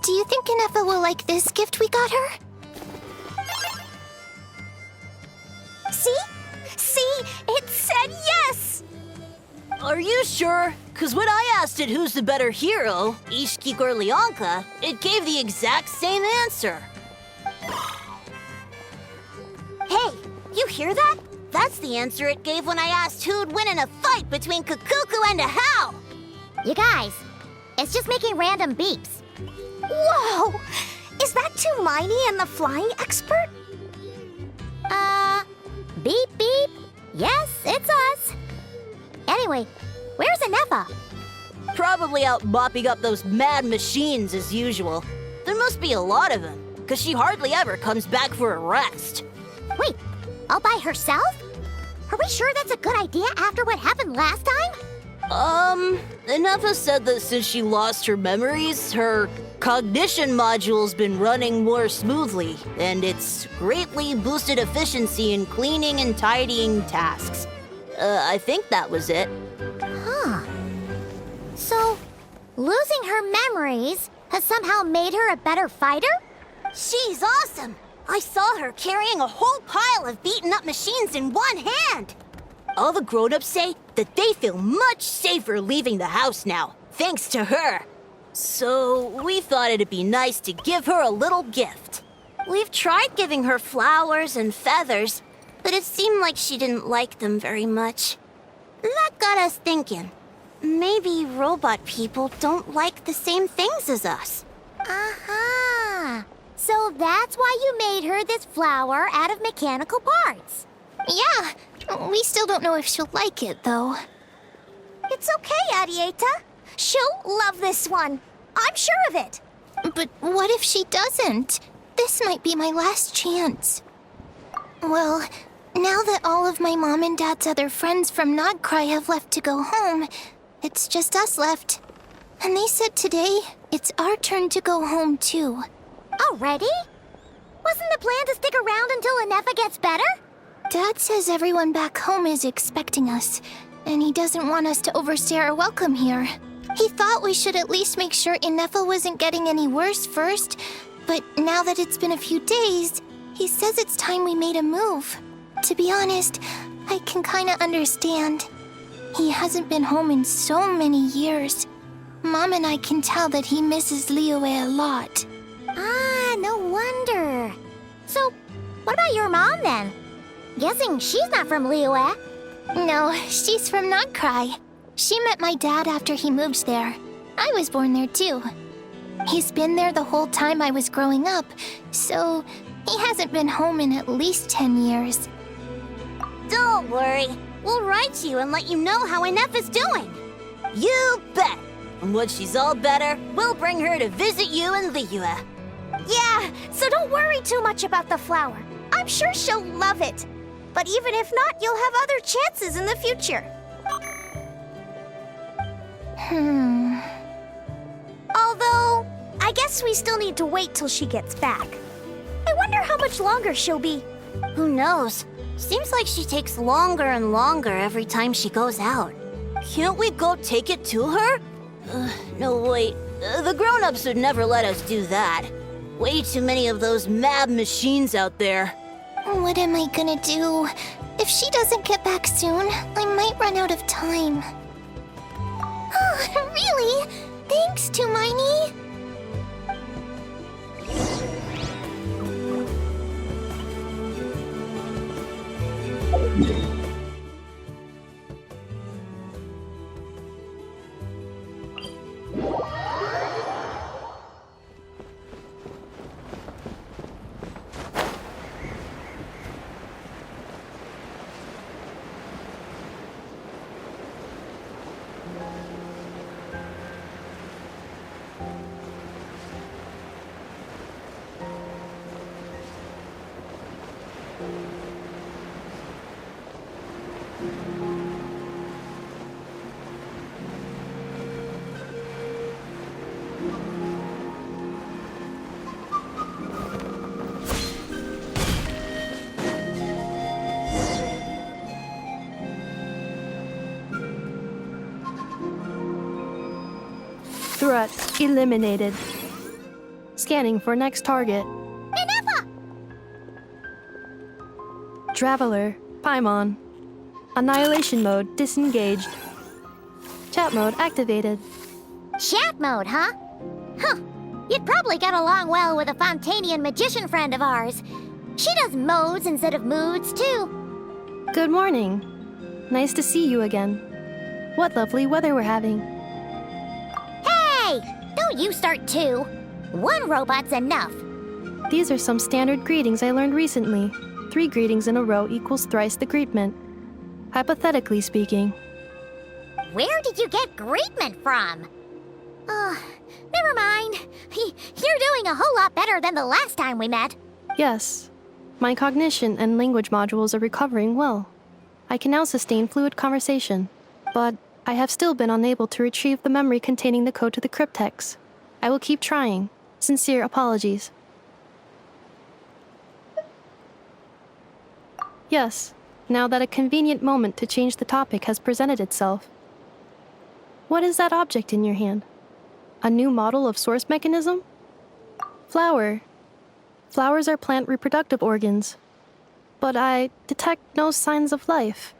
Do you think Ineffa will like this gift we got her? See? See? It said yes! Are you sure? Because when I asked it who's the better hero, Ishiki or Leonka, it gave the exact same answer. Hey, you hear that? That's the answer it gave when I asked who'd win in a fight between Kakuku and a How. You guys, it's just making random beeps. Whoa! Is that Tumaini and the flying expert? Beep beep. Yes, it's us. Anyway, where's Ineffa? Probably out mopping up those mad machines as usual. There must be a lot of them, because she hardly ever comes back for a rest. Wait, all by herself? Are we sure that's a good idea after what happened last time? Ineffa said that since she lost her memories, her cognition module's been running more smoothly, and it's greatly boosted efficiency in cleaning and tidying tasks. I think that was it. Huh. So, losing her memories has somehow made her a better fighter? She's awesome! I saw her carrying a whole pile of beaten-up machines in one hand! All the grown-ups say that they feel much safer leaving the house now, thanks to her. So, we thought it'd be nice to give her a little gift. We've tried giving her flowers and feathers, but it seemed like she didn't like them very much. That got us thinking. Maybe robot people don't like the same things as us. Aha! So that's why you made her this flower out of mechanical parts. Yeah, we still don't know if she'll like it, though. It's okay, Arieta. She'll love this one. I'm sure of it. But what if she doesn't? This might be my last chance. Well, now that all of my mom and dad's other friends from Nod-Krai have left to go home, it's just us left. And they said today, it's our turn to go home too. Already? Wasn't the plan to stick around until Ineffa gets better? Dad says everyone back home is expecting us, and he doesn't want us to overstay our welcome here. He thought we should at least make sure Ineffa wasn't getting any worse first, but now that it's been a few days, he says it's time we made a move. To be honest, I can kinda understand. He hasn't been home in so many years. Mom and I can tell that he misses Liyue a lot. Ah, no wonder. So, what about your mom then? Guessing she's not from Liyue. No, she's from Nod-Krai. She met my dad after he moved there. I was born there too. He's been there the whole time I was growing up, so he hasn't been home in at least 10 years. Don't worry. We'll write you and let you know how Ineffa's doing. You bet! And when she's all better, we'll bring her to visit you in Liyue. Yeah, so don't worry too much about the flower. I'm sure she'll love it. But even if not, you'll have other chances in the future. Although, I guess we still need to wait till she gets back. I wonder how much longer she'll be. Who knows? Seems like she takes longer and longer every time she goes out. Can't we go take it to her? No, wait. The grown-ups would never let us do that. Way too many of those mad machines out there. What am I gonna do? If she doesn't get back soon, I might run out of time. Oh, really? Thanks, Tumaini. Threat eliminated. Scanning for next target. Ineffa! Traveler, Paimon. Annihilation mode disengaged. Chat mode activated. Chat mode, huh? Huh. You'd probably get along well with a Fontanian magician friend of ours. She does modes instead of moods, too. Good morning. Nice to see you again. What lovely weather we're having. Hey! Don't you start too. One robot's enough. These are some standard greetings I learned recently. 3 greetings in a row equals thrice the greetment. Hypothetically speaking. Where did you get greetment from? Never mind. You're doing a whole lot better than the last time we met. Yes. My cognition and language modules are recovering well. I can now sustain fluid conversation, but I have still been unable to retrieve the memory containing the code to the cryptex. I will keep trying. Sincere apologies. Yes, now that a convenient moment to change the topic has presented itself. What is that object in your hand? A new model of source mechanism? Flower. Flowers are plant reproductive organs. But I detect no signs of life.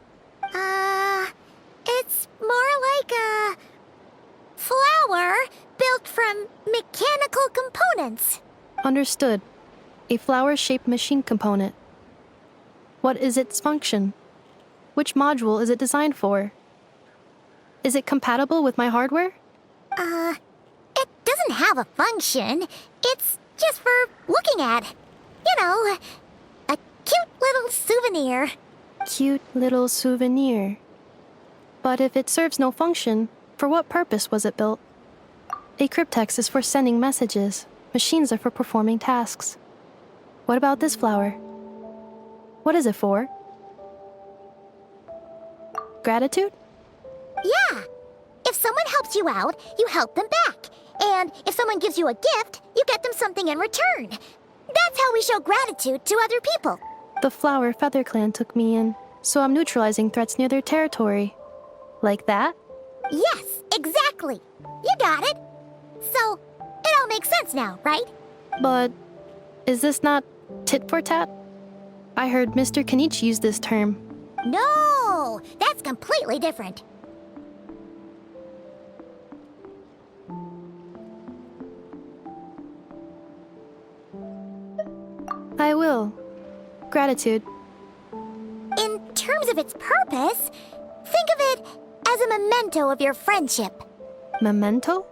It's more like a flower built from mechanical components. Understood. A flower-shaped machine component. What is its function? Which module is it designed for? Is it compatible with my hardware? It doesn't have a function. It's just for looking at. You know, a cute little souvenir. Cute little souvenir. But if it serves no function, for what purpose was it built? A cryptex is for sending messages. Machines are for performing tasks. What about this flower? What is it for? Gratitude? Yeah. If someone helps you out, you help them back. And if someone gives you a gift, you get them something in return. That's how we show gratitude to other people. The Flower Feather Clan took me in, so I'm neutralizing threats near their territory. Like that? Yes, exactly. You got it. So, it all makes sense now, right? But is this not tit for tat? I heard Mr. Kenichi use this term. No, that's completely different. I will. Gratitude. In terms of its purpose, think of it as a memento of your friendship. Memento?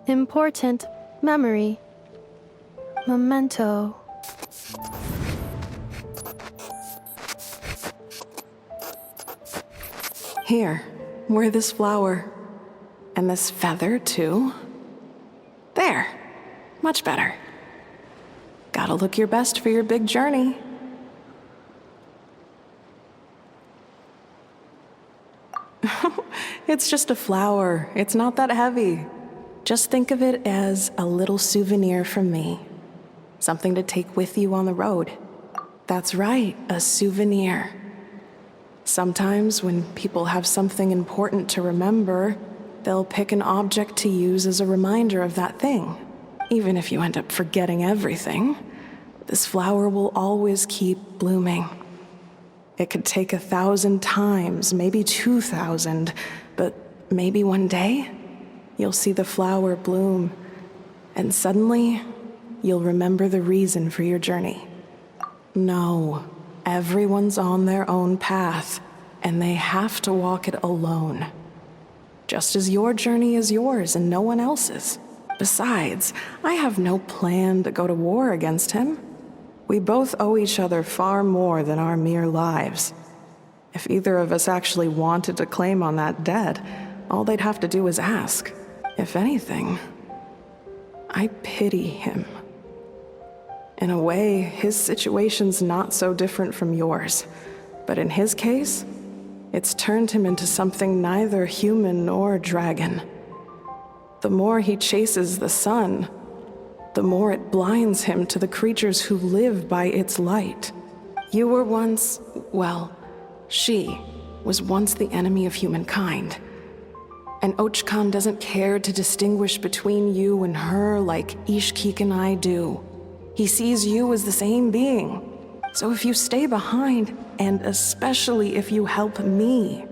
Important memory. Memento. Here, wear this flower. And this feather, too. There. Much better. Gotta look your best for your big journey. It's just a flower. It's not that heavy. Just think of it as a little souvenir from me. Something to take with you on the road. That's right, a souvenir. Sometimes when people have something important to remember, they'll pick an object to use as a reminder of that thing. Even if you end up forgetting everything, this flower will always keep blooming. It could take 1,000 times, maybe 2,000, but maybe one day, you'll see the flower bloom, and suddenly, you'll remember the reason for your journey. No, everyone's on their own path, and they have to walk it alone. Just as your journey is yours and no one else's. Besides, I have no plan to go to war against him. We both owe each other far more than our mere lives. If either of us actually wanted to claim on that debt, all they'd have to do is ask. If anything, I pity him. In a way, his situation's not so different from yours. But in his case, it's turned him into something neither human nor dragon. The more he chases the sun, the more it blinds him to the creatures who live by its light. You were once, well, she was once the enemy of humankind. And Ochkan doesn't care to distinguish between you and her like Ishkik and I do. He sees you as the same being. So if you stay behind, and especially if you help me,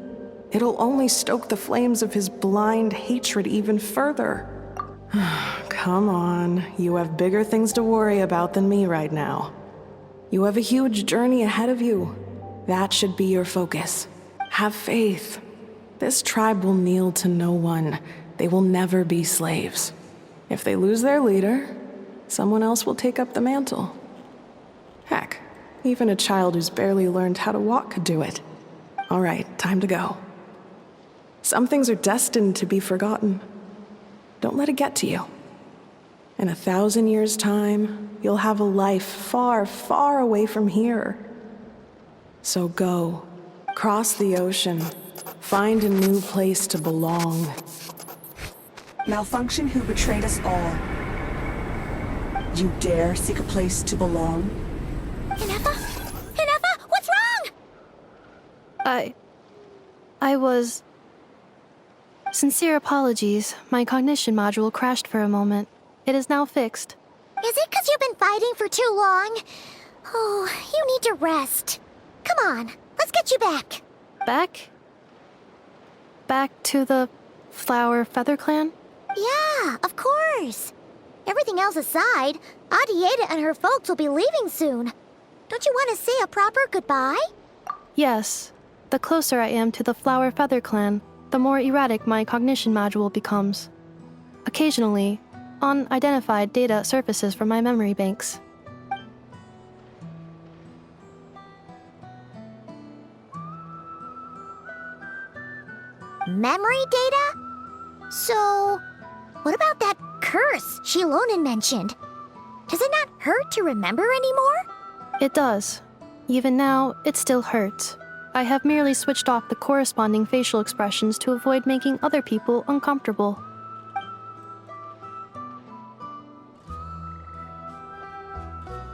it'll only stoke the flames of his blind hatred even further. Come on, you have bigger things to worry about than me right now. You have a huge journey ahead of you. That should be your focus. Have faith. This tribe will kneel to no one. They will never be slaves. If they lose their leader, someone else will take up the mantle. Heck, even a child who's barely learned how to walk could do it. All right, time to go. Some things are destined to be forgotten. Don't let it get to you. In 1,000 years' time, you'll have a life far, far away from here. So go, cross the ocean, find a new place to belong. Malfunction who betrayed us all. You dare seek a place to belong? Ineffa? Ineffa, what's wrong? I was... Sincere apologies. My cognition module crashed for a moment. It is now fixed. Is it because you've been fighting for too long? Oh, you need to rest. Come on, let's get you back. Back? Back to the Flower Feather Clan? Yeah, of course. Everything else aside, Adieta and her folks will be leaving soon. Don't you want to say a proper goodbye? Yes. The closer I am to the Flower Feather Clan, the more erratic my cognition module becomes. Occasionally, unidentified data surfaces from my memory banks. Memory data? So, what about that curse Shilonen mentioned? Does it not hurt to remember anymore? It does. Even now, it still hurts. I have merely switched off the corresponding facial expressions to avoid making other people uncomfortable.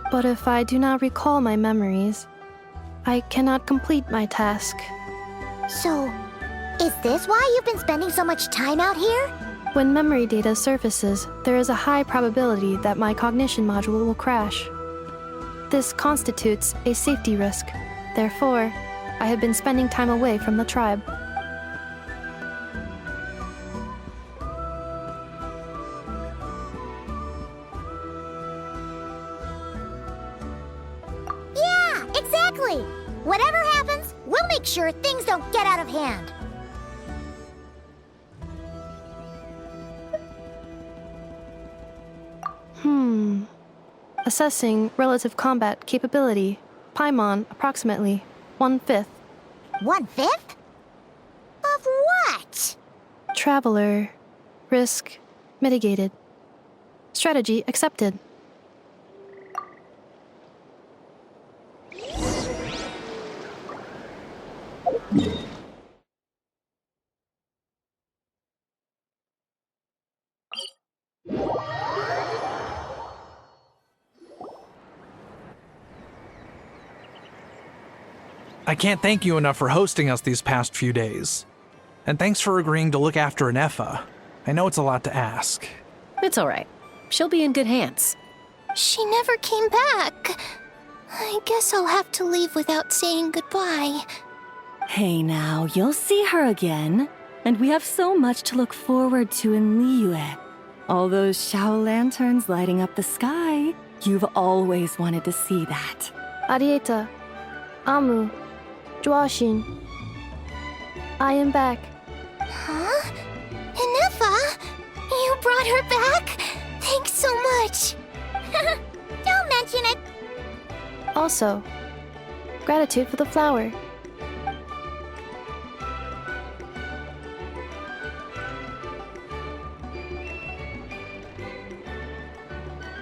But if I do not recall my memories, I cannot complete my task. So, is this why you've been spending so much time out here? When memory data surfaces, there is a high probability that my cognition module will crash. This constitutes a safety risk. Therefore, I have been spending time away from the tribe. Yeah, exactly! Whatever happens, we'll make sure things don't get out of hand. Assessing relative combat capability. Paimon, approximately 1/5. 1/5? Of what? Traveler. Risk mitigated. Strategy accepted. I can't thank you enough for hosting us these past few days. And thanks for agreeing to look after Ineffa. I know it's a lot to ask. It's all right. She'll be in good hands. She never came back. I guess I'll have to leave without saying goodbye. Hey now, you'll see her again. And we have so much to look forward to in Liyue. All those Shao lanterns lighting up the sky. You've always wanted to see that. Arieta. Amu. Joashin. I am back. Huh? Ineffa? You brought her back? Thanks so much. Don't mention it. Also, gratitude for the flower.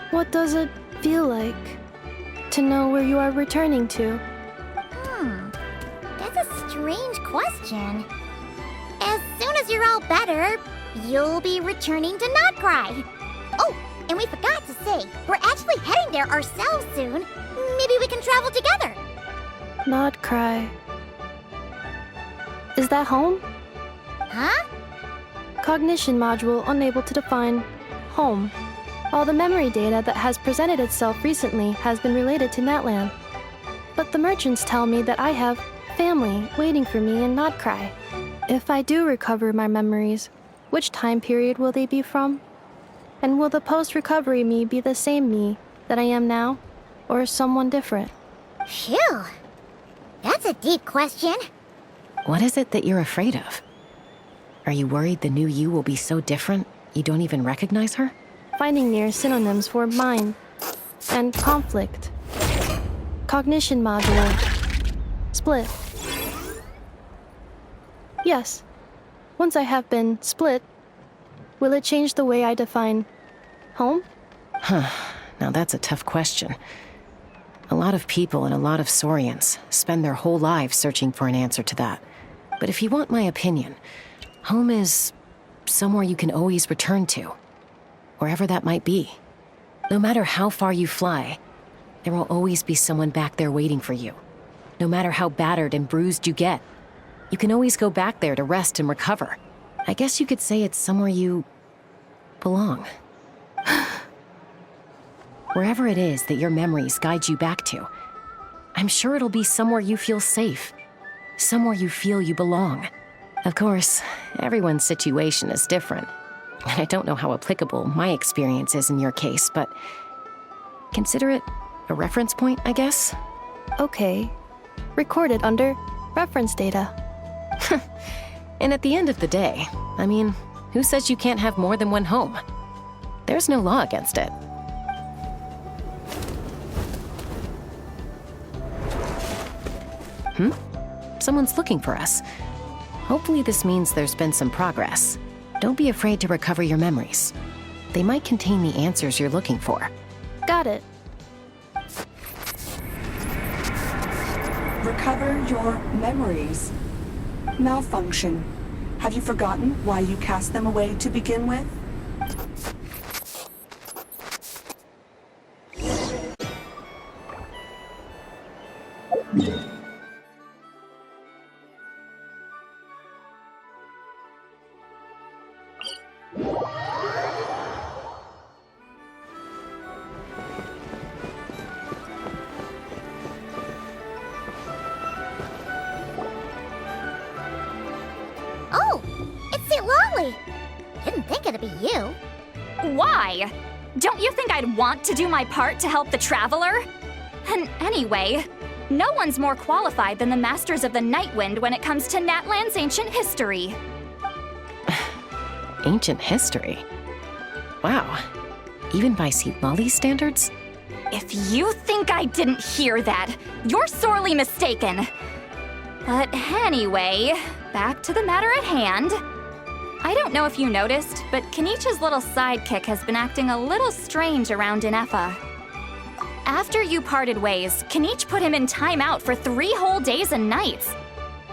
What does it feel like to know where you are returning to? That's a strange question. As soon as you're all better, you'll be returning to Nod-Krai. Oh, And we forgot to say, we're actually heading there ourselves soon. Maybe we can travel together. Nod-Krai. Is that home? Huh? Cognition module unable to define home. All the memory data that has presented itself recently has been related to Natlan. But the merchants tell me that I have family waiting for me in Nod-Krai. If I do recover my memories, which time period will they be from? And will the post-recovery me be the same me that I am now, or someone different? Phew. That's a deep question. What is it that you're afraid of? Are you worried the new you will be so different you don't even recognize her? Finding near synonyms for mind and conflict. Cognition module. Split. Yes. Once I have been split, will it change the way I define home? Now that's a tough question. A lot of people and a lot of Saurians spend their whole lives searching for an answer to that. But if you want my opinion, home is somewhere you can always return to, wherever that might be. No matter how far you fly, there will always be someone back there waiting for you. No matter how battered and bruised you get, you can always go back there to rest and recover. I guess you could say it's somewhere you belong. Wherever it is that your memories guide you back to, I'm sure it'll be somewhere you feel safe, somewhere you feel you belong. Of course, everyone's situation is different, and I don't know how applicable my experience is in your case, but consider it a reference point, I guess? Okay. Recorded under reference data. And at the end of the day, I mean, who says you can't have more than one home? There's no law against it. Someone's looking for us. Hopefully this means there's been some progress. Don't be afraid to recover your memories. They might contain the answers you're looking for. Got it. Recover your memories. Malfunction. Have you forgotten why you cast them away to begin with? Oh, it's St. Lolly. Didn't think it'd be you. Why? Don't you think I'd want to do my part to help the Traveler? And anyway, no one's more qualified than the Masters of the Nightwind when it comes to Natlan's ancient history. Ancient history? Wow. Even by St. Lolly's standards? If you think I didn't hear that, you're sorely mistaken. But anyway, back to the matter at hand. I don't know if you noticed, but Kenichi's little sidekick has been acting a little strange around Ineffa. After you parted ways, Kenichi put him in timeout for 3 whole days and nights.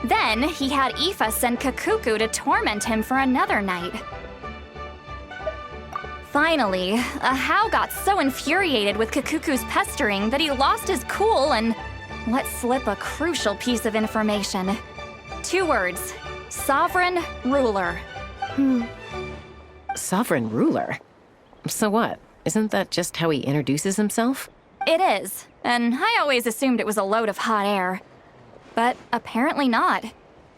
Then he had Aoife send Kakuku to torment him for another night. Finally, Ahau got so infuriated with Kakuku's pestering that he lost his cool and let slip a crucial piece of information. 2 words: sovereign ruler. Sovereign ruler? So what? Isn't that just how he introduces himself? It is, and I always assumed it was a load of hot air. But apparently not.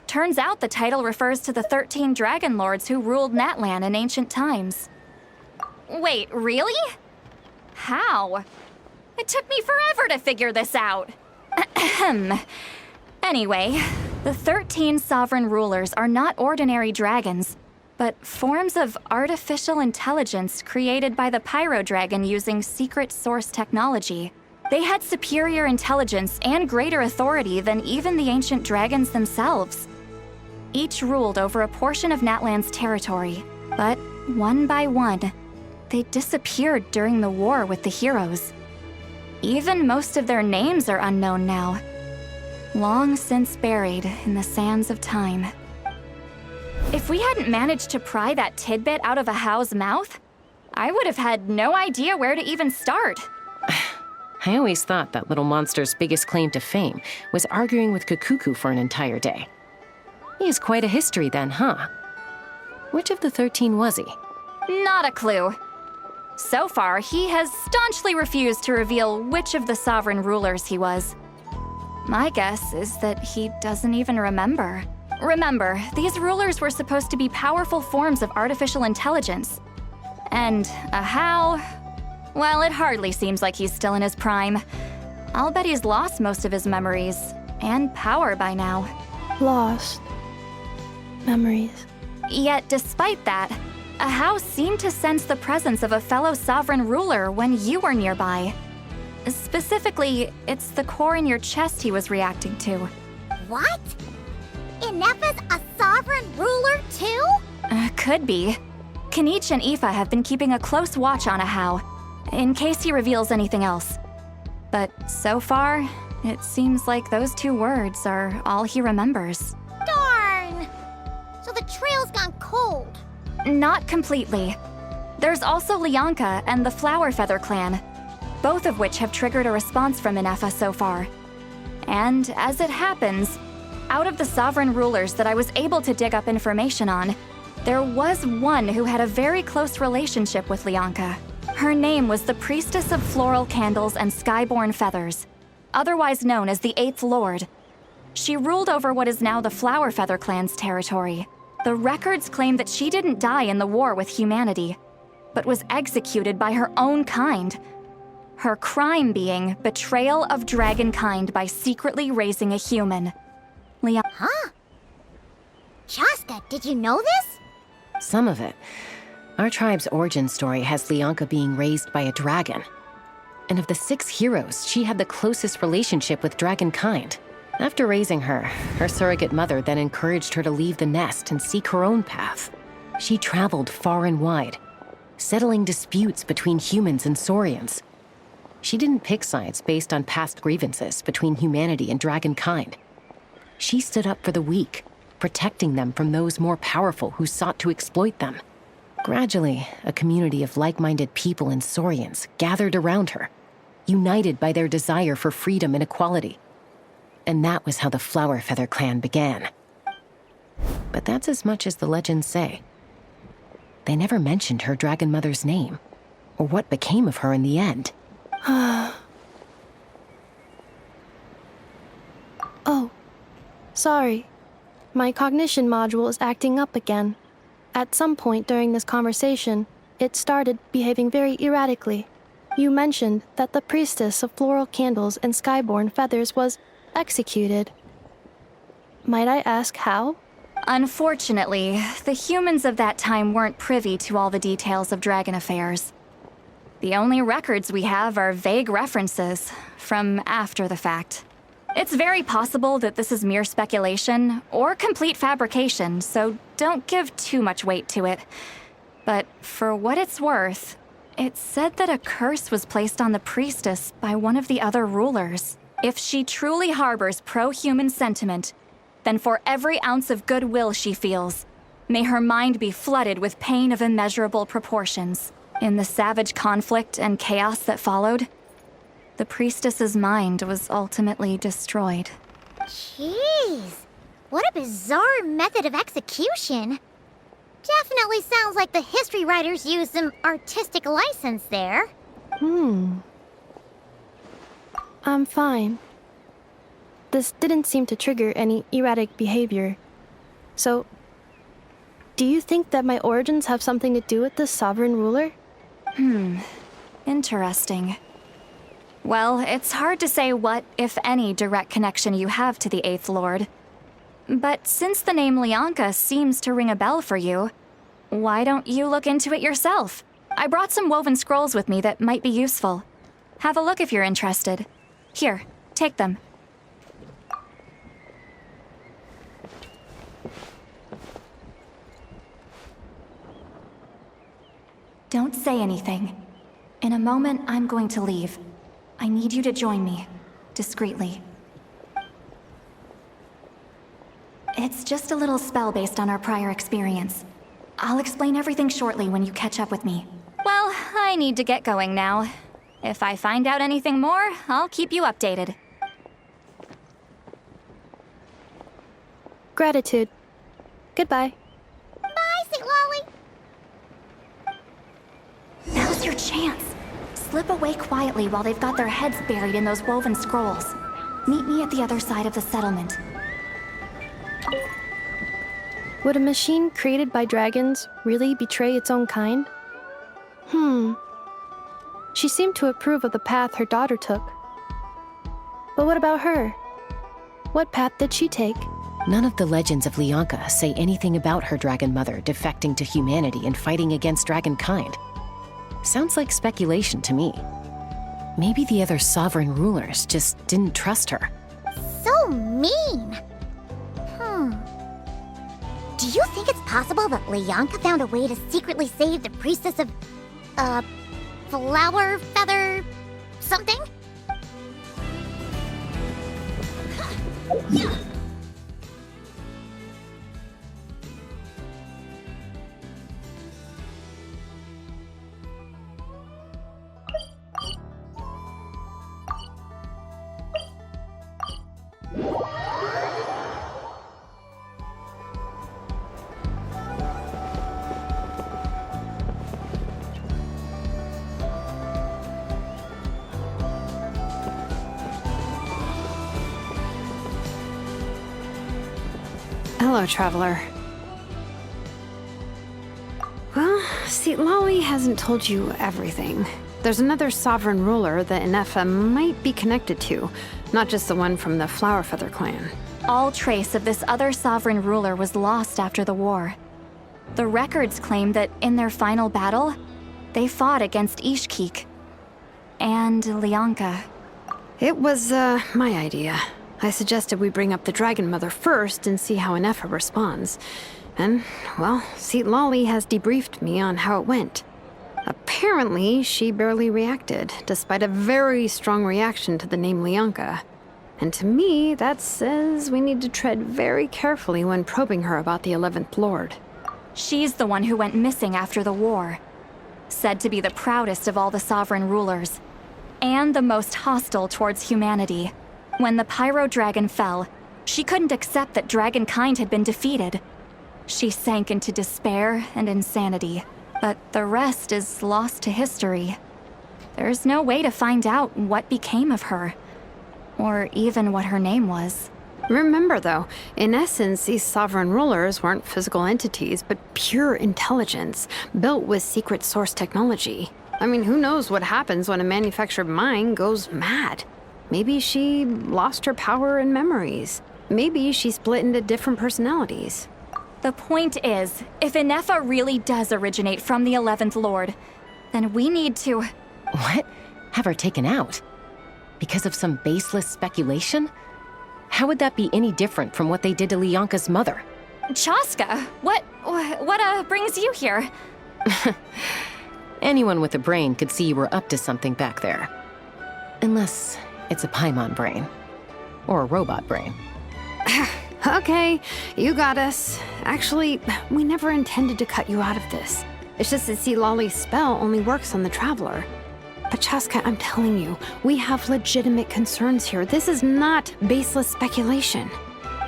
Turns out the title refers to the 13 dragon lords who ruled Natlan in ancient times. Wait, really? How? It took me forever to figure this out. Anyway, the 13 sovereign rulers are not ordinary dragons, but forms of artificial intelligence created by the Pyro Dragon using secret source technology. They had superior intelligence and greater authority than even the ancient dragons themselves. Each ruled over a portion of Natlan's territory, but one by one, they disappeared during the war with the heroes. Even most of their names are unknown now, long since buried in the sands of time. If we hadn't managed to pry that tidbit out of Ahau's mouth, I would have had no idea where to even start. I always thought that little monster's biggest claim to fame was arguing with Kakuku for an entire day. He has quite a history then, huh? Which of the 13 was he? Not a clue. So far, he has staunchly refused to reveal which of the sovereign rulers he was. My guess is that he doesn't even remember. Remember, these rulers were supposed to be powerful forms of artificial intelligence. And a how? Well, it hardly seems like he's still in his prime. I'll bet he's lost most of his memories and power by now. Lost. Memories. Yet, despite that, a how seemed to sense the presence of a fellow sovereign ruler when you were nearby. Specifically, it's the core in your chest he was reacting to. What? Ineffa's a sovereign ruler too? Could be. Kanich and Aoife have been keeping a close watch on a how, in case he reveals anything else. But so far, it seems like those 2 words are all he remembers. Darn! So the trail's gone cold. Not completely. There's also Lianka and the Flower Feather clan, both of which have triggered a response from Ineffa so far. And as it happens, out of the sovereign rulers that I was able to dig up information on, there was one who had a very close relationship with Lianka. Her name was the Priestess of Floral Candles and Skyborn Feathers, otherwise known as the Eighth Lord. She ruled over what is now the Flower Feather clan's territory. The records claim that she didn't die in the war with humanity, but was executed by her own kind. Her crime being betrayal of dragonkind by secretly raising a human. Huh? Shasta, did you know this? Some of it. Our tribe's origin story has Lianka being raised by a dragon. And of the 6 heroes, she had the closest relationship with dragonkind. After raising her, her surrogate mother then encouraged her to leave the nest and seek her own path. She traveled far and wide, settling disputes between humans and Saurians. She didn't pick sides based on past grievances between humanity and dragonkind. She stood up for the weak, protecting them from those more powerful who sought to exploit them. Gradually, a community of like-minded people and Saurians gathered around her, united by their desire for freedom and equality. And that was how the Flower Feather clan began. But that's as much as the legends say. They never mentioned her dragon mother's name, or what became of her in the end. Oh, sorry. My cognition module is acting up again. At some point during this conversation, it started behaving very erratically. You mentioned that the Priestess of Floral Candles and Skyborn Feathers was executed. Might I ask how? Unfortunately, the humans of that time weren't privy to all the details of dragon affairs. The only records we have are vague references from after the fact. It's very possible that this is mere speculation or complete fabrication, so don't give too much weight to it. But for what it's worth, it's said that a curse was placed on the priestess by one of the other rulers. If she truly harbors pro-human sentiment, then for every ounce of goodwill she feels, may her mind be flooded with pain of immeasurable proportions. In the savage conflict and chaos that followed, the priestess's mind was ultimately destroyed. Jeez, what a bizarre method of execution. Definitely sounds like the history writers used some artistic license there. I'm fine. This didn't seem to trigger any erratic behavior. So, do you think that my origins have something to do with this sovereign ruler? Interesting. Well, it's hard to say what, if any, direct connection you have to the Eighth Lord. But since the name Lianka seems to ring a bell for you, why don't you look into it yourself? I brought some woven scrolls with me that might be useful. Have a look if you're interested. Here, take them. Don't say anything. In a moment, I'm going to leave. I need you to join me, discreetly. It's just a little spell based on our prior experience. I'll explain everything shortly when you catch up with me. Well, I need to get going now. If I find out anything more, I'll keep you updated. Gratitude. Goodbye. Bye, St. Lolly. Now's your chance. Slip away quietly while they've got their heads buried in those woven scrolls. Meet me at the other side of the settlement. Would a machine created by dragons really betray its own kind? She seemed to approve of the path her daughter took. But what about her? What path did she take? None of the legends of Lyanka say anything about her dragon mother defecting to humanity and fighting against dragonkind. Sounds like speculation to me. Maybe the other sovereign rulers just didn't trust her. So mean. Do you think it's possible that Lyanka found a way to secretly save the priestess of, flower feather something? Hello, traveler. Well, see, Lolly hasn't told you everything. There's another sovereign ruler that Ineffa might be connected to, not just the one from the Flower Feather clan. All trace of this other sovereign ruler was lost after the war. The records claim that in their final battle, they fought against Ishkik and Lyanka. It was, my idea. I suggested we bring up the Dragon Mother first and see how Ineffa responds. And, well, Seat Lolly has debriefed me on how it went. Apparently, she barely reacted, despite a very strong reaction to the name Lyanka. And to me, that says we need to tread very carefully when probing her about the 11th Lord. She's the one who went missing after the war. Said to be the proudest of all the sovereign rulers. And the most hostile towards humanity. When the Pyro Dragon fell, she couldn't accept that dragonkind had been defeated. She sank into despair and insanity, but the rest is lost to history. There's no way to find out what became of her, or even what her name was. Remember, though, in essence, these sovereign rulers weren't physical entities, but pure intelligence, built with secret source technology. I mean, who knows what happens when a manufactured mind goes mad? Maybe she lost her power and memories. Maybe she split into different personalities. The point is, if Ineffa really does originate from the 11th Lord, then we need to... What? Have her taken out? Because of some baseless speculation? How would that be any different from what they did to Lyanka's mother? Chaska, what brings you here? Anyone with a brain could see you were up to something back there. Unless it's a Paimon brain. Or a robot brain. Okay, you got us. Actually, we never intended to cut you out of this. It's just that see, Lolly's spell only works on the Traveler. But Chaska, I'm telling you, we have legitimate concerns here. This is not baseless speculation.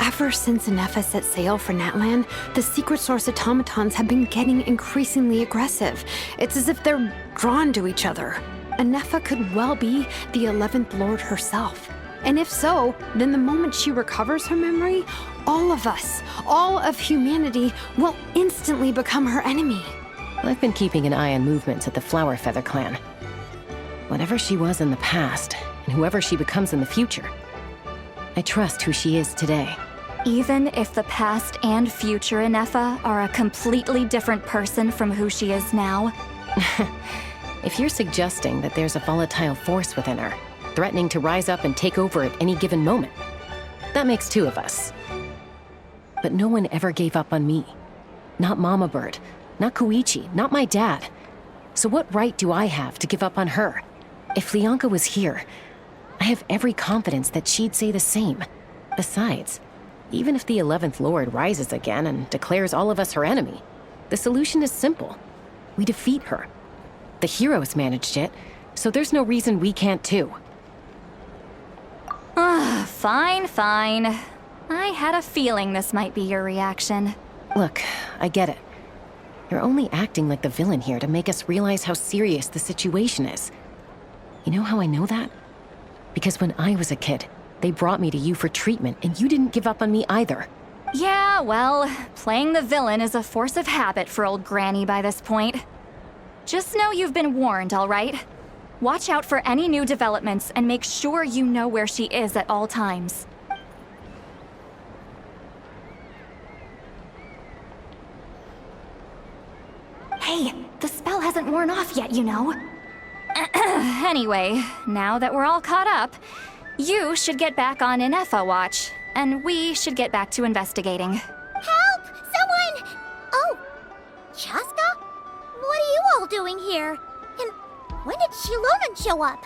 Ever since Ineffa set sail for Natlan, the secret source automatons have been getting increasingly aggressive. It's as if they're drawn to each other. Ineffa could well be the 11th Lord herself. And if so, then the moment she recovers her memory, all of us, all of humanity, will instantly become her enemy. I've been keeping an eye on movements at the Flower Feather clan. Whatever she was in the past, and whoever she becomes in the future, I trust who she is today. Even if the past and future Ineffa are a completely different person from who she is now? If you're suggesting that there's a volatile force within her, threatening to rise up and take over at any given moment, that makes two of us. But no one ever gave up on me. Not Mama Bird, not Koichi, not my dad. So what right do I have to give up on her? If Lyanka was here, I have every confidence that she'd say the same. Besides, even if the 11th Lord rises again and declares all of us her enemy, the solution is simple. We defeat her. The heroes managed it, so there's no reason we can't too. Fine, fine. I had a feeling this might be your reaction. Look, I get it. You're only acting like the villain here to make us realize how serious the situation is. You know how I know that? Because when I was a kid, they brought me to you for treatment, and you didn't give up on me either. Yeah, well, playing the villain is a force of habit for old Granny by this point. Just know you've been warned, all right? Watch out for any new developments and make sure you know where she is at all times. Hey, the spell hasn't worn off yet, you know. Anyway, now that we're all caught up, you should get back on Ineffa watch, and we should get back to investigating. Help! Someone! Oh, Chaska? What are you all doing here? And when did Shilonan show up?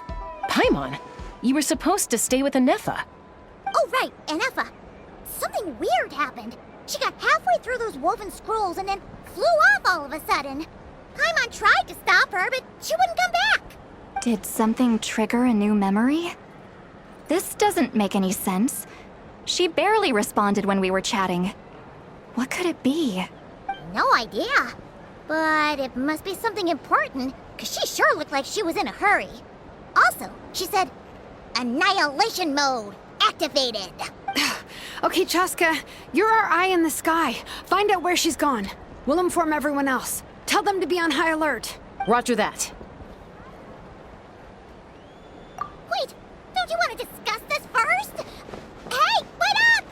Paimon, you were supposed to stay with Ineffa. Oh, right, Ineffa. Something weird happened. She got halfway through those woven scrolls and then flew off all of a sudden. Paimon tried to stop her, but she wouldn't come back. Did something trigger a new memory? This doesn't make any sense. She barely responded when we were chatting. What could it be? No idea. But it must be something important, because she sure looked like she was in a hurry. Also, she said, Annihilation mode activated. Okay, Chaska, you're our eye in the sky. Find out where she's gone. We'll inform everyone else. Tell them to be on high alert. Roger that. Wait, don't you want to discuss this first? Hey, wait up!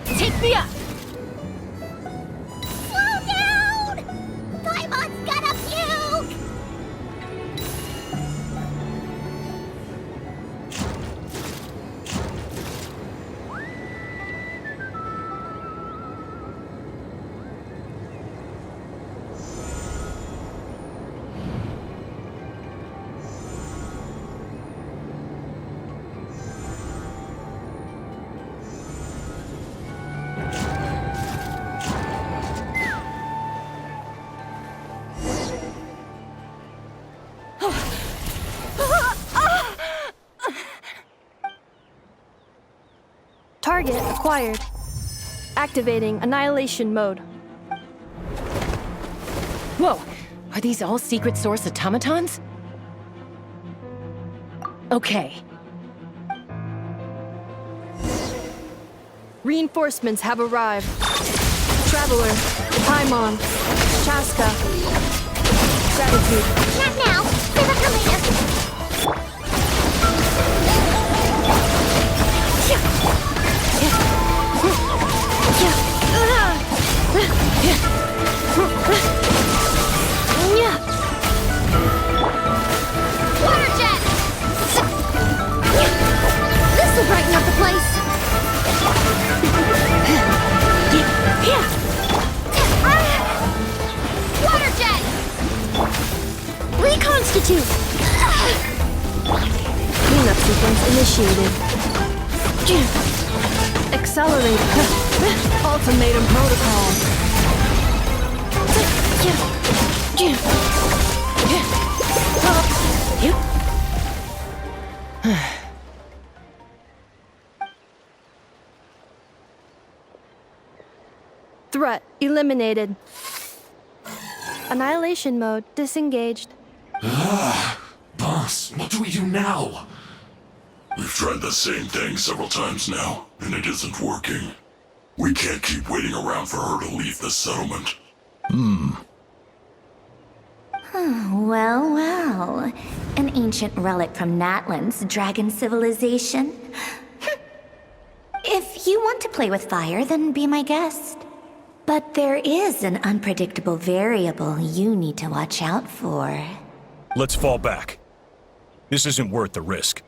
Take me up! Slow down! Paimon's gonna puke! Target acquired. Activating annihilation mode. Whoa! Are these all secret source automatons? Okay. Reinforcements have arrived. Traveler, Paimon, Chaska. Gratitude. Not now! Save it for later! Water jet! This'll brighten up the place! Water jet! Reconstitute! Cleanup sequence initiated. Accelerator. Ultimatum protocol. Threat. Eliminated. Annihilation mode disengaged. Boss, what do we do now? We've tried the same thing several times now, and it isn't working. We can't keep waiting around for her to leave the settlement. Well, well. An ancient relic from Natlan's dragon civilization. If you want to play with fire, then be my guest. But there is an unpredictable variable you need to watch out for. Let's fall back. This isn't worth the risk.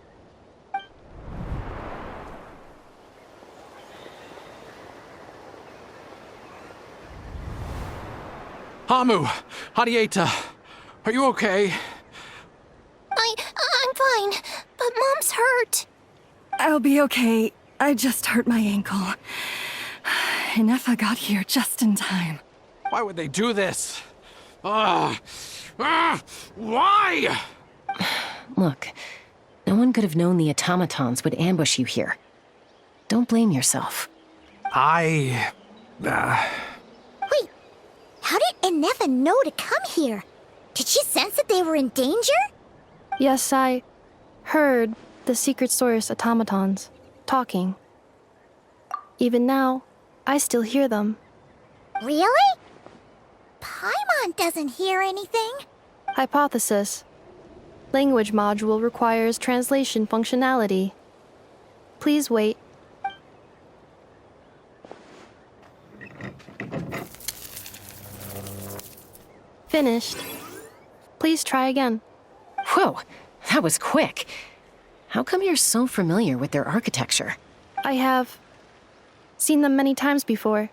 Hamu, Hadieta, are you okay? I'm fine, but Mom's hurt. I'll be okay. I just hurt my ankle. Ineffa got here just in time. Why would they do this? Why? Look, no one could have known the automatons would ambush you here. Don't blame yourself. Wait, how did Ineffa know to come here? Did she sense that they were in danger? Yes, I heard the secret source automatons talking. Even now, I still hear them. Really? Paimon doesn't hear anything. Hypothesis. Language module requires translation functionality. Please wait. Finished. Please try again. Whoa, that was quick. How come you're so familiar with their architecture? I have seen them many times before.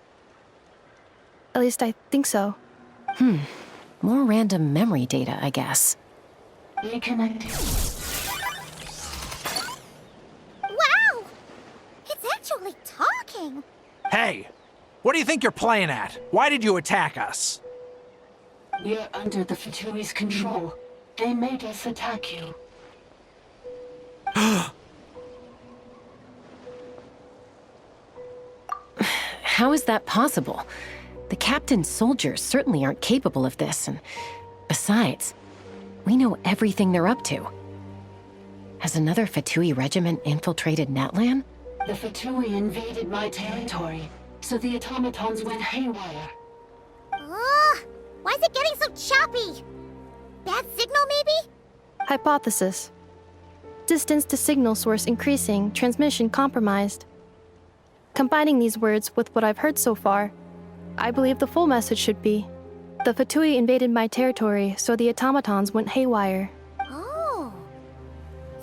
At least I think so. More random memory data, I guess. Reconnecting. Wow! It's actually talking! Hey, what do you think you're playing at? Why did you attack us? We're under the Fatui's control. They made us attack you. How is that possible? The captain's soldiers certainly aren't capable of this, and besides, we know everything they're up to. Has another Fatui regiment infiltrated Natlan? The Fatui invaded my territory, so the automatons went haywire. Why is it getting so choppy? Bad signal, maybe? Hypothesis. Distance to signal source increasing, transmission compromised. Combining these words with what I've heard so far, I believe the full message should be, the Fatui invaded my territory, so the automatons went haywire. Oh.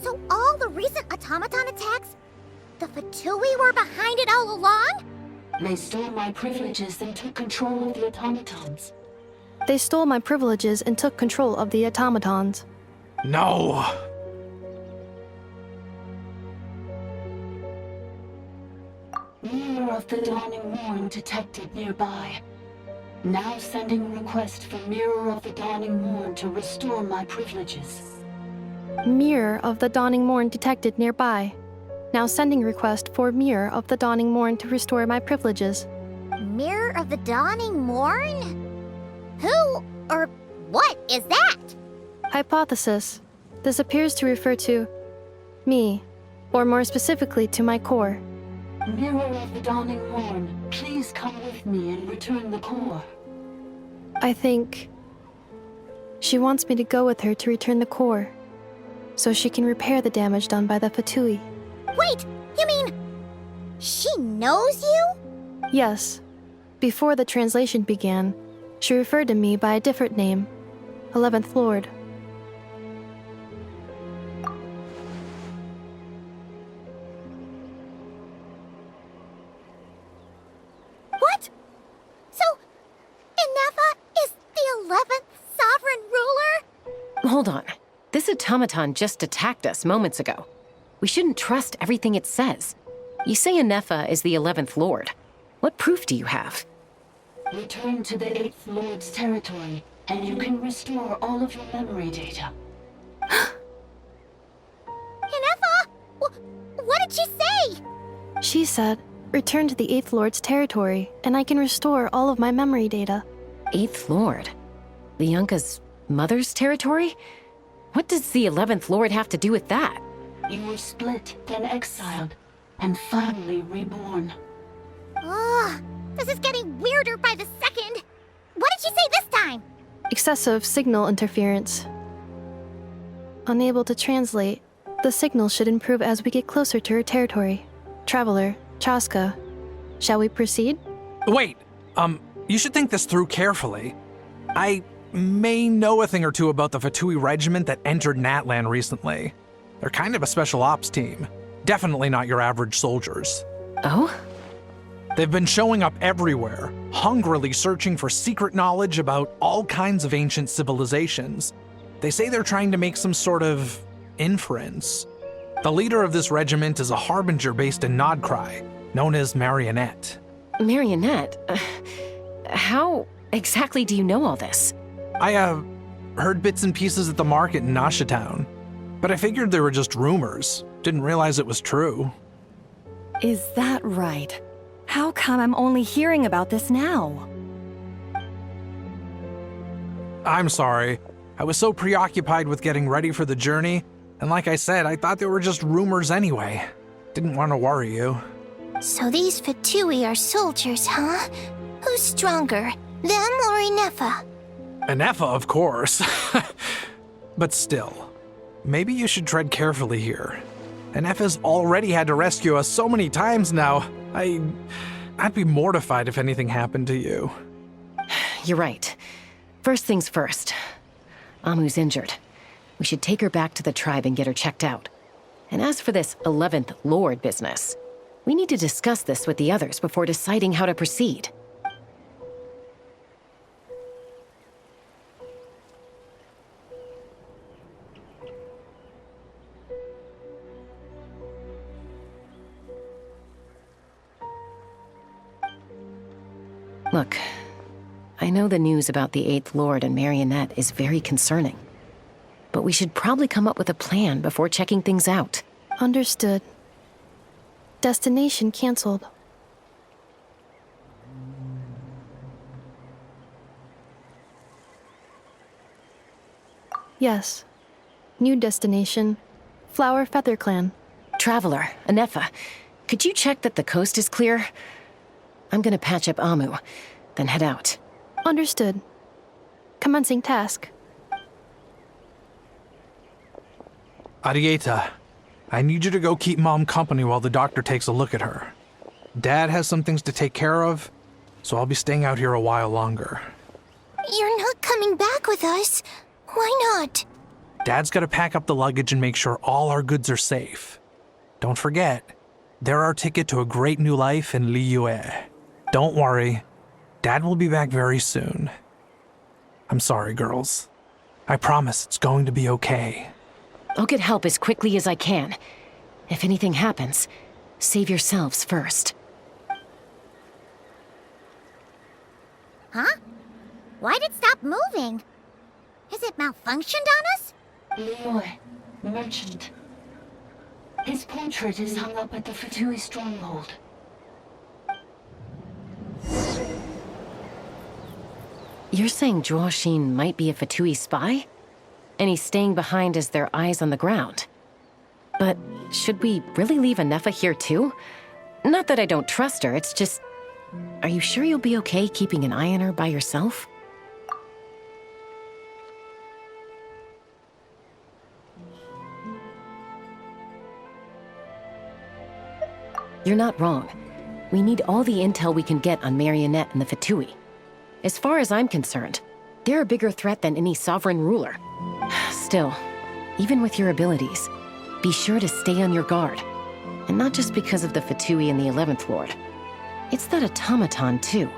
So all the recent automaton attacks, the Fatui were behind it all along? They stole my privileges and took control of the automatons. They stole my privileges and took control of the automatons. No! Mirror of the Dawning Morn detected nearby. Now sending request for Mirror of the Dawning Morn to restore my privileges. Mirror of the Dawning Morn detected nearby. Now sending request for Mirror of the Dawning Morn to restore my privileges. Mirror of the Dawning Morn? Who or what is that? Hypothesis. This appears to refer to me, or more specifically to my core. Mirror of the Dawning Morn, please come with me and return the core. I think she wants me to go with her to return the core, so she can repair the damage done by the Fatui. Wait, you mean she knows you? Yes. Before the translation began, she referred to me by a different name, 11th Lord. What? So, Ineffa is the 11th sovereign ruler? Hold on. This automaton just attacked us moments ago. We shouldn't trust everything it says. You say Ineffa is the 11th Lord. What proof do you have? Return to the 8th Lord's territory, and you can restore all of your memory data. Ineffa? What did she say? She said, Return to the 8th Lord's territory, and I can restore all of my memory data. 8th Lord? Bianca's mother's territory? What does the 11th Lord have to do with that? You were split, then exiled, and finally reborn. Ugh, this is getting weirder by the second. What did she say this time? Excessive signal interference. Unable to translate, the signal should improve as we get closer to her territory. Traveler, Chaska, shall we proceed? Wait, you should think this through carefully. I may know a thing or two about the Fatui regiment that entered Natlan recently. They're kind of a special ops team. Definitely not your average soldiers. Oh? They've been showing up everywhere, hungrily searching for secret knowledge about all kinds of ancient civilizations. They say they're trying to make some sort of inference. The leader of this regiment is a harbinger based in Nod-Krai, known as Marionette. Marionette? How exactly do you know all this? I, heard bits and pieces at the market in Nasha Town, but I figured they were just rumors. Didn't realize it was true. Is that right? How come I'm only hearing about this now? I'm sorry. I was so preoccupied with getting ready for the journey, and like I said, I thought they were just rumors anyway. Didn't want to worry you. So these Fatui are soldiers, huh? Who's stronger, them or Ineffa? Ineffa, of course. But still, maybe you should tread carefully here. Ineffa's already had to rescue us so many times now. I'd be mortified if anything happened to you. You're right. First things first. Amu's injured. We should take her back to the tribe and get her checked out. And as for this 11th Lord business, we need to discuss this with the others before deciding how to proceed. Look, I know the news about the 8th Lord and Marionette is very concerning. But we should probably come up with a plan before checking things out. Understood. Destination canceled. Yes. New destination. Flower Feather Clan. Traveler, Ineffa, could you check that the coast is clear? I'm gonna patch up Amu, then head out. Understood. Commencing task. Arieta, I need you to go keep Mom company while the doctor takes a look at her. Dad has some things to take care of, so I'll be staying out here a while longer. You're not coming back with us. Why not? Dad's gotta pack up the luggage and make sure all our goods are safe. Don't forget, they're our ticket to a great new life in Liyue. Don't worry, Dad will be back very soon. I'm sorry, girls. I promise it's going to be okay. I'll get help as quickly as I can. If anything happens, save yourselves first. Huh? Why'd it stop moving? Has it malfunctioned on us? Liyue, merchant. His portrait is hung up at the Fatui stronghold. You're saying Zhuoxin might be a Fatui spy? And he's staying behind as their eyes on the ground. But should we really leave Ineffa here too? Not that I don't trust her, it's just... Are you sure you'll be okay keeping an eye on her by yourself? You're not wrong. We need all the intel we can get on Marionette and the Fatui. As far as I'm concerned, they're a bigger threat than any sovereign ruler. Still, even with your abilities, be sure to stay on your guard. And not just because of the Fatui and the 11th Lord. It's that automaton, too.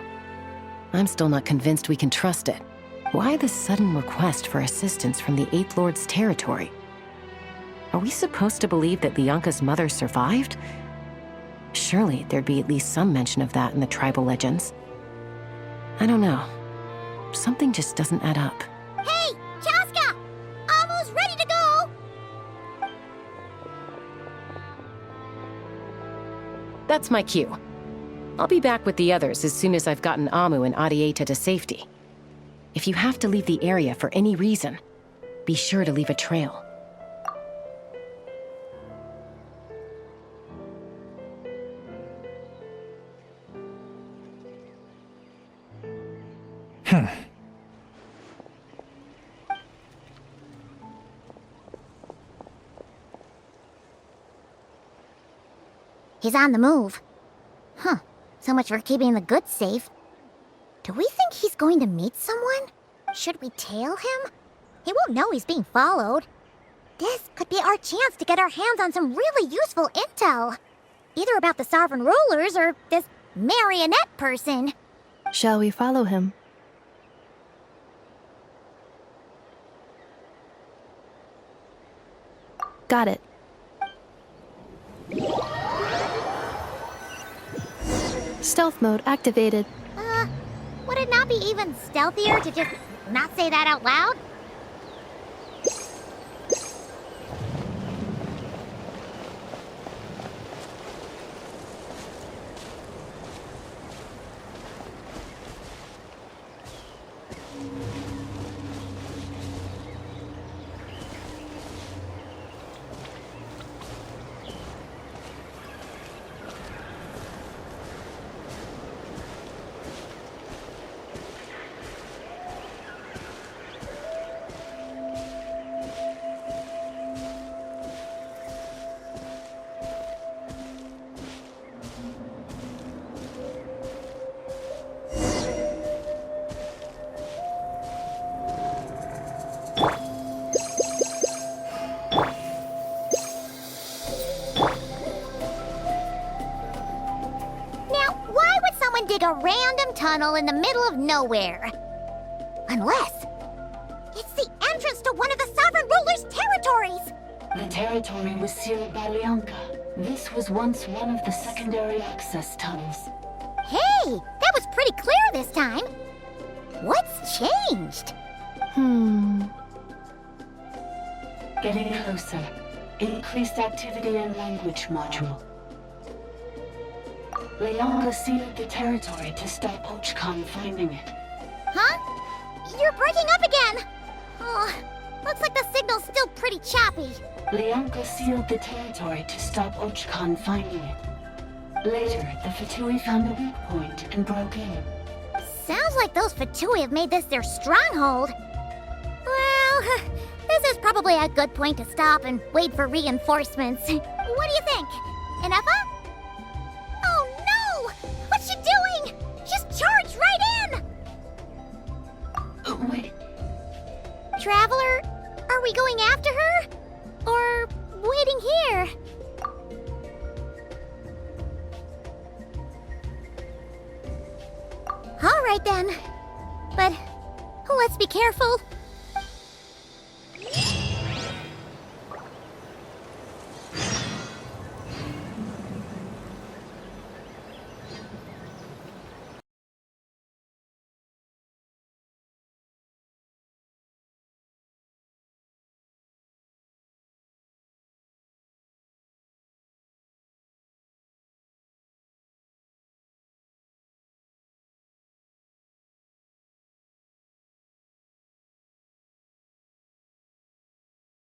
I'm still not convinced we can trust it. Why the sudden request for assistance from the 8th Lord's territory? Are we supposed to believe that Lianka's mother survived? Surely there'd be at least some mention of that in the tribal legends. I don't know. Something just doesn't add up. Hey, Chaska! Almost ready to go! That's my cue. I'll be back with the others as soon as I've gotten Amu and Adieta to safety. If you have to leave the area for any reason, be sure to leave a trail. He's on the move. Huh. So much for keeping the goods safe. Do we think he's going to meet someone? Should we tail him? He won't know he's being followed. This could be our chance to get our hands on some really useful intel. Either about the Sovereign Rulers or this marionette person. Shall we follow him? Got it. Stealth mode activated. Would it not be even stealthier to just not say that out loud? Dig a random tunnel in the middle of nowhere. Unless it's the entrance to one of the Sovereign Ruler's territories. The territory was sealed by Leonka. This was once one of the secondary access tunnels. Hey, that was pretty clear this time. What's changed? Getting closer. Increased activity in language module. Leonka sealed the territory to stop Ochkan finding it. Huh? You're breaking up again! Oh, looks like the signal's still pretty choppy. Leonka sealed the territory to stop Ochkan finding it. Later, the Fatui found a weak point and broke in. Sounds like those Fatui have made this their stronghold. Well, this is probably a good point to stop and wait for reinforcements. What do you think? Ineffa? What's she doing? She's charged right in! Wait. Traveler, are we going after her? Or waiting here? All right then. But let's be careful.